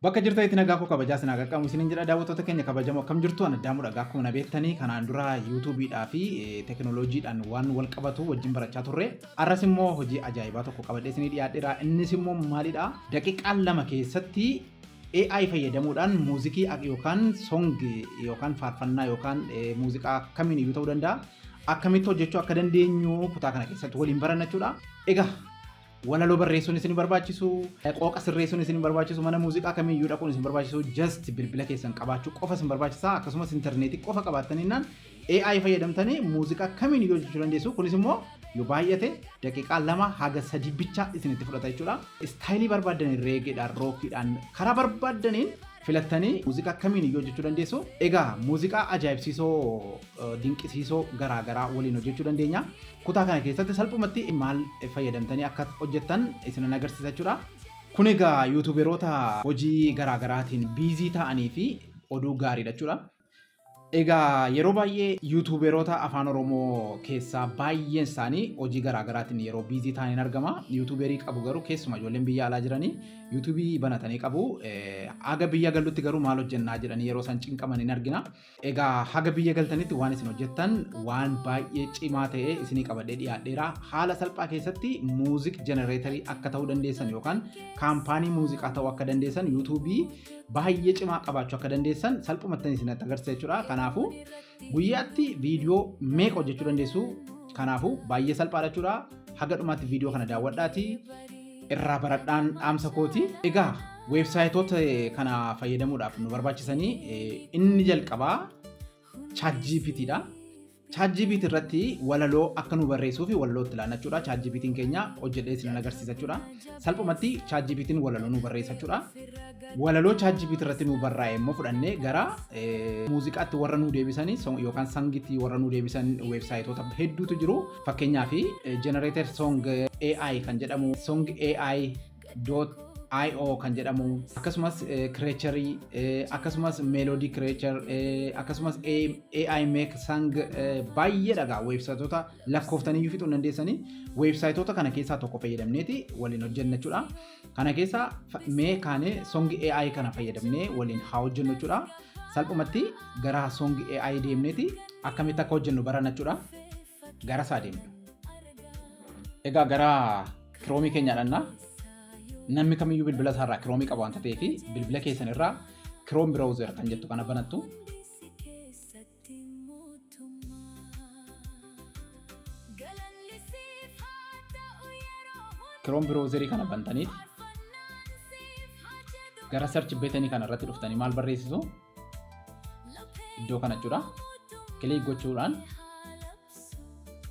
Bakka jirtanitti nagaa koo kabajaa sinaa qaqqabu isiniin jedha daawwattoota keenya kabajamoo akkam jirtu addaamuu dhagaa akkuma beektanii kanaan dura yuutuubiidhaa fi teekinooloojiidhaan waan wal qabatu wajjin barachaa turre. Arras immoo hojii ajaa'ibaa tokko qabadhee isinii dhiyaadheera. Innis immoo maalidha? Daqiiqaan 2 keessatti AI fayyadamuudhaan muuziqii yookaan song yookaan faarfannaa yookaan muuziqaa kamiin iyyuu ta'uu danda'a. Akkamitti hojjechuu akka dandeenyu kutaa kana keessatti waliin baranna jechuudha. Egaa walaloo barreessuun isin barbaachisu, qooqa sirreessuun isin barbaachisu, mana muuziqaa kamiyyuu dhaquun isin barbaachisu, just bilbila keessan qabaachuu qofa isin barbaachisa. Akkasumas intarneetii qofa qabaattaniinaan AI fayyadamtanii muuziqaa kamiin iyyuu hojjechuu dandeessu. Kunis immoo yoo baay'ate daqiiqaa 2 haga 3 bicha isinitti fudhata jechuudha. Istaayilii barbaadaniin reegeedhaan, rookiidhaan karaa barbaadaniin filattanii muuziqaa kamiin iyyuu hojjechuu dandeessu. Egaa muuziqaa ajaa'ibsiisoo dinqisiisoo garaagaraa waliin hojjechuu dandeenya. Kutaa kana keessatti salphumatti maal fayyadamtanii akka hojjettan isin agarsiisa jechuudha. Kun egaa yuutuuberoota hojii garaagaraatiin biizii ta'anii fi oduu gaariidha jechuudha. Egaa yeroo baay'ee yuutuuberoota afaan Oromoo keessaa baay'een isaanii hojii garaagaraatiin yeroo biizii ta'anii argama. Yuutuuberii qabu garuu keessumaa ijoolleen biyya alaa jiranii yuutuubii banatanii qabu. Haga biyya galutti garuu maal hojjennaa jedhanii yeroo isaan cinqaman hin argina. Egaa haga biyya galtanitti waan isin hojjettan waan baay'ee cimaa ta'e isinii qabadhee dhiyaadheera. Haala salphaa keessatti muuziq jenereetarii akka ta'uu dandeessan yookaan kaampaanii muuziqaa ta'uu akka dandeessan yuutuubii baay'ee cimaa qabaachuu akka dandeessan salphumatti isinitti agarsiisa jechuudha. Kanaafuu guyyaatti viidiyoo meeqa hojjechuu dandeessu? Kanaafuu baay'ee salphaadha jechuudha. Haga dhumaatti viidiyoo kana daawwadhaatii irraa baradhaan dhaamsa kooti. Egaa weebsaayitoota kana fayyadamuudhaaf nu barbaachisanii inni jalqabaa ChatGPTdha. ChatGPT irratti walaloo akka nu barreessuu fi walaloo itti ilaalla jechuudha. ChatGPTin keenya hojjedhee isin agarsiisa jechuudha. Salphumatti ChatGPTin walaloo nu barreessa jechuudha. Walaloo ChatGPT irratti nu barraa'e immoo fudhannee gara muuziqaatti warra nu deebisanii yookaan sangitti warra nu deebisan weebsaayitoota hedduutu jiru. Fakkeenyaaf generator song AI kan jedhamu song AI.io kan jedhamu akkasumas creature akkasumas melody creature akkasumas AI make song baay'ee dhagaa weebsaayitoota lakkooftanii iyyuu fixuu dandeessanii weebsaayitoota kana keessaa tokko fayyadamneeti waliin hojjenna jechuudha. Kana keessaa mee kaane song AI kana fayyadamnee waliin haa hojjennu jechuudha. Salphumatti gara song AI deemneeti akkamitti akka hojjennu baranna jechuudha. Gara isaa deemna. Egaa gara Chrome keenyaadhaan namni kamiyyuu bilbila isaarraa Chrome qaba waan ta'eef bilbila keessan irraa Chrome browser kan jettu kana banattu. Chrome browser kana bantanii gara search button kana irratti dhuftanii maal barreessisu? Iddoo kana jechuudha. Kilik gochuudhaan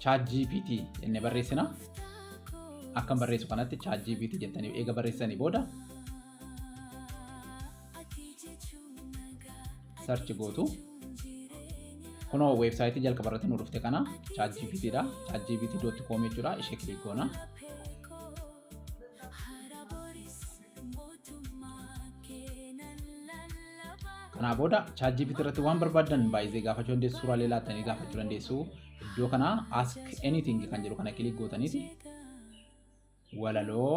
ChatGPT jennee barreessina. Akkam barreessu kanatti ChatGPT jettanii eega barreessanii booda search gootu. Kunoo weebsaayitii jalqaba irratti nu dhufte kana ChatGPTdha. ChatGPT.com jechuudha. Ishee kilik goona. Kana booda ChatGPT irratti waan barbaadan baay'ee gaafachuu dandeessu. Suuraalee laattanii gaafachuu dandeessu. Iddoo kana ask anything kan jedhu kana kilik gootaniiti. Walaloo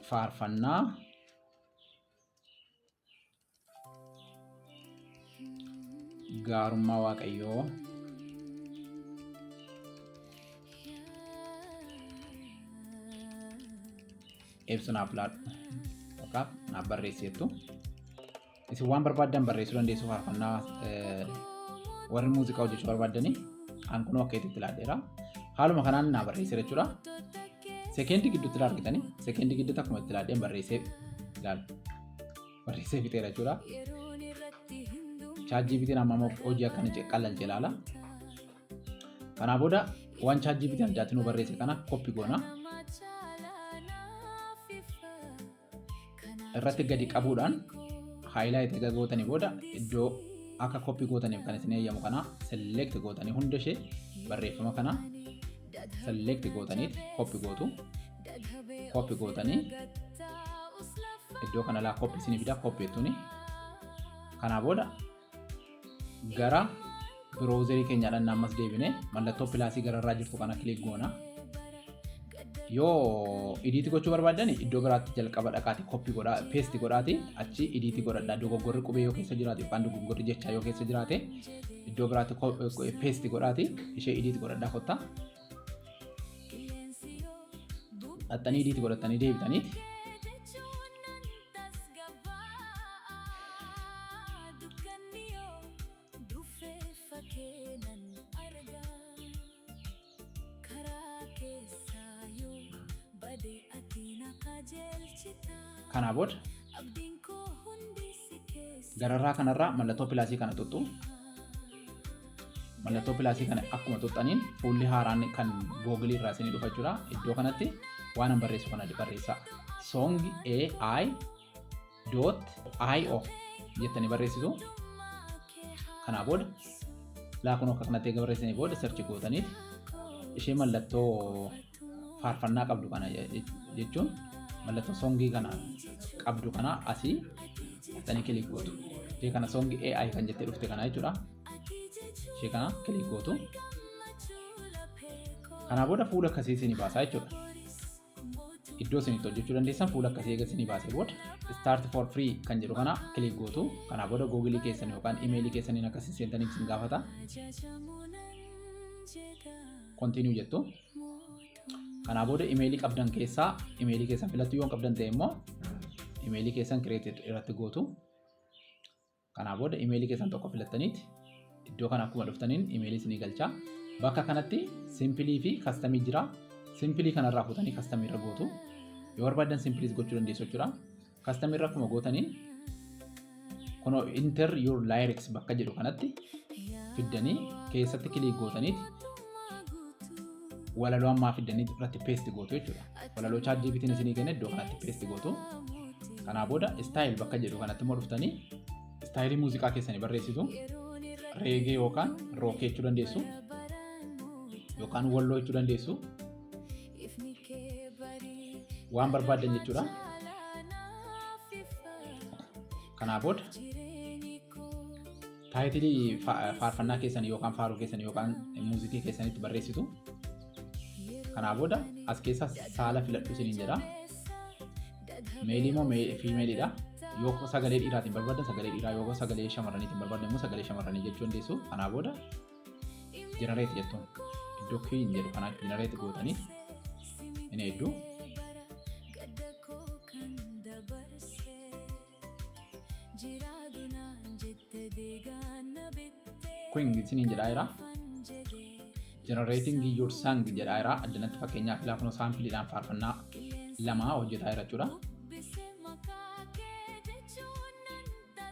faarfannaa gaarummaa Waaqayyoo ibsunaaf laadhu yookaan naaf barreessitu. Isin waan barbaadan barreessuu dandeessu faarfannaa warri muuziqaa hojjechuu barbaadanii an kunoo akka itti ilaalleera. Haaluma kanaan naa barreessee jechuudha. Sekeendii gidduutti argitanii sekeendii gidduutti akkuma itti ilaalleen barreessee ilaalu. Barreessee fixeera jechuudha. ChatGPTin amma hojii akkana qal'alchee ilaala. Kanaa booda waan ChatGPT addaatti nu barreesse kana koppii goona. Irratti gadi qabuudhaan highlight egaa gootanii booda iddoo akka koppii gootaniif kan isin eeyyamu kana select gootanii hunda ishee barreeffama kana select gootanii koppii gootu. Koppii gootanii iddoo kana laa koppii isin fida koppii jettuni. Kana booda gara browserii keenyaadhaan ammas deebine mallattoo pilaasii gara irraa jirtu kana kilik goona. Yoo edit gochuu barbaaddan iddoo biraatti jalqaba dhaqaati copy godhaa paste godhaati achi edit godhadhaa dogoggorri qubee yoo keessa jiraate yookaan dogoggorri jechaa yoo keessa jiraate iddoo biraatti paste godhaati ishee edit godhadhaa kottaa attanii edit godhatanii deebitaniiti kana booda gararraa kanarraa mallattoo pilaasii kana tuttu mallattoo pilaasii kana akkuma tuttaniin fuulli haaraan kan googilii irraa isinii dhufa jechuudha. Iddoo kanatti waan an barreessu kana barreessaa songai.io jettanii barreessitu. Kana booda laakuun akka kanatti eega barreessanii booda search gootaniif ishee mallattoo faarfannaa qabdu kana jechuun mallattoo songii kana qabdu kana asii tani kilik gootu. Ishee kana songi AI kan jettee dhufte kana jechuudha. Ishee kana kilik gootu. Kana booda fuula akkasii isinii baasaa jechuudha. Iddoo isin itti hojjechuu dandeessan fuula akkasii eega isinii baasee booda start for free kan jedhu kana kilik gootu. Kana booda googilii keessan yookaan imeelii keessaniin akkasii seentaniif isin gaafata. Continue jettu. Kana booda imeelii qabdan keessaa imeelii keessan filattu yoo qabdan ta'e immoo imeelii keessan create irratti gootu. Kana booda imeelii keessan tokko filattaniiti iddoo kana akkuma dhuftaniin imeelii isinii galchaa. Bakka kanatti simply fi custom jira. Simply kanarraa fuutanii custom irra gootu. Yoo barbaadan simply gochuu dandeessu jechuudha. Custom irra akkuma gootaniin kuno enter your lyrics bakka jedhu kanatti fiddanii keessatti click gootaniiti walaloo ammaa fiddanii irratti paste gootu jechuudha. Walaloo ChatGPT'n isinii kenne iddoo kanatti paste gootu. Kana booda style bakka jedhu kanatti immoo dhuftanii style muuziqaa keessanii barreessitu. Reggae yookaan rock jechuu dandeessu yookaan walloo jechuu dandeessu waan barbaadan jechuudha. Kana booda taayitilii faarfannaa keessanii yookaan faaruu keessanii yookaan muuziqii keessanitti barreessitu. Kana booda as keessa saala filadhu isiniin jedha. Meelii moo fiimeeliidha. Yoo sagalee dhiiraatiin barbaadan sagalee dhiiraa yoo sagalee shamarraniitiin barbaadan immoo sagalee shamarranii jechuu dandeessu. Kana booda generate jettuun iddoo kiin jedhu kana generate gootanii inni hedduu kun isiniin jedhaa jira. Generating your song jedhaa jira. Addanatti fakkeenyaaf laafnoo saampiiliidhaan faarfannaa lama hojjetaa jira jechuudha.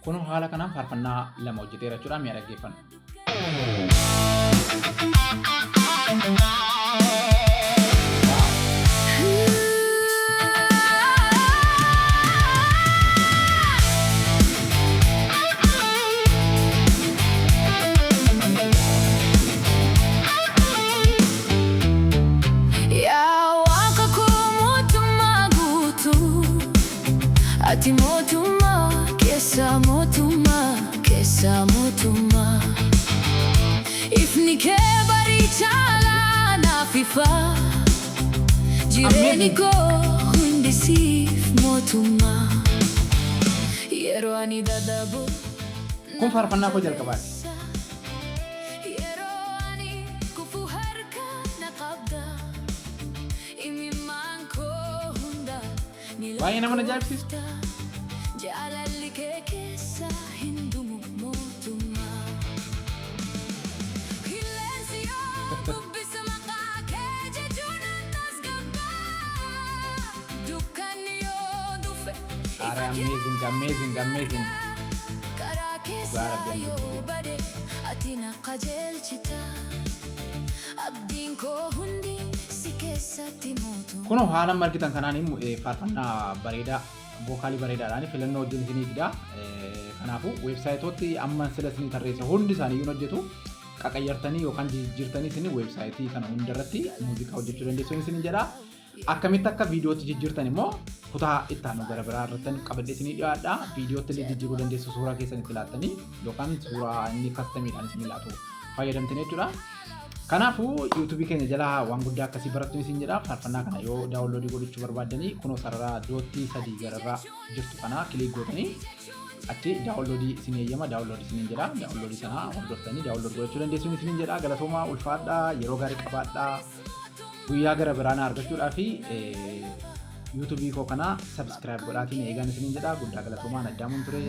Kun haala kanaan faarfannaa lama hojjeteera jechuudha. Mi'a dhaggeeffannu. Ati mootummaa keessa mootummaa ifni kee barii caalaa naaf ifa jireenyi koo hundi siif mootummaa yeroo ani dadhabu kun faarfannaa koo jalqabaati. yeroo ani kufu harka na qabda imimmaan koo hunda Baay'ee nama ajaa'ibsiisa. jaalalli kee keessa hindumu mootummaa qilleensi yoo bubbisa maqaa kee jechuun annas gabbaa dukkanni yoo dhufe Amazing. karaa keessa yoo bade ati na qajeelchita abdiin koo hundi si keessatti mootummaa. Kun haala margitan kanaan faarfannaa bareedaa vookaalii bareedaadhaan filannoo wajjin isinii fida. Kanaafuu weebsaayitooti amma sila isinii tarreessa hundi isaanii yoo hojjetu qaqayyartanii yookaan jijjiirtanii isin weebsaayitii kana hundarratti muuziqaa hojjechuu dandeessu isin jedha. Akkamitti akka viidiyootti jijjiirtan immoo kutaa itti aanu gara biraa irratti qabadhee isinii dhiyaadha. Viidiyootti illee jijjiiruu dandeessu suuraa keessanitti laattanii yookaan suuraa inni kastamiidhaan isinii laatu fayyadamtanii jechuudha. Kanaafuu YouTube keenya jala waan guddaa akkasii barattu isin jedha. Faarfannaa kana yoo daawunloodii godhachuu barbaaddanii kunoo sarara dootii 3 gararraa jirtu kana kilik gootanii achi daawunloodii isin eeyyama daawunloodii isin jedha. Daawunloodii sana hordoftanii daawunloodii godhachuu dandeessu isin jedha. Galatoomaa ulfaadhaa yeroo gaarii qabaadhaa. Guyyaa gara biraanaa argachuudhaaf YouTube koo kana subscribe godhaatiin eegan isin jedha. Guddaa galatoomaa naddaamuun ture.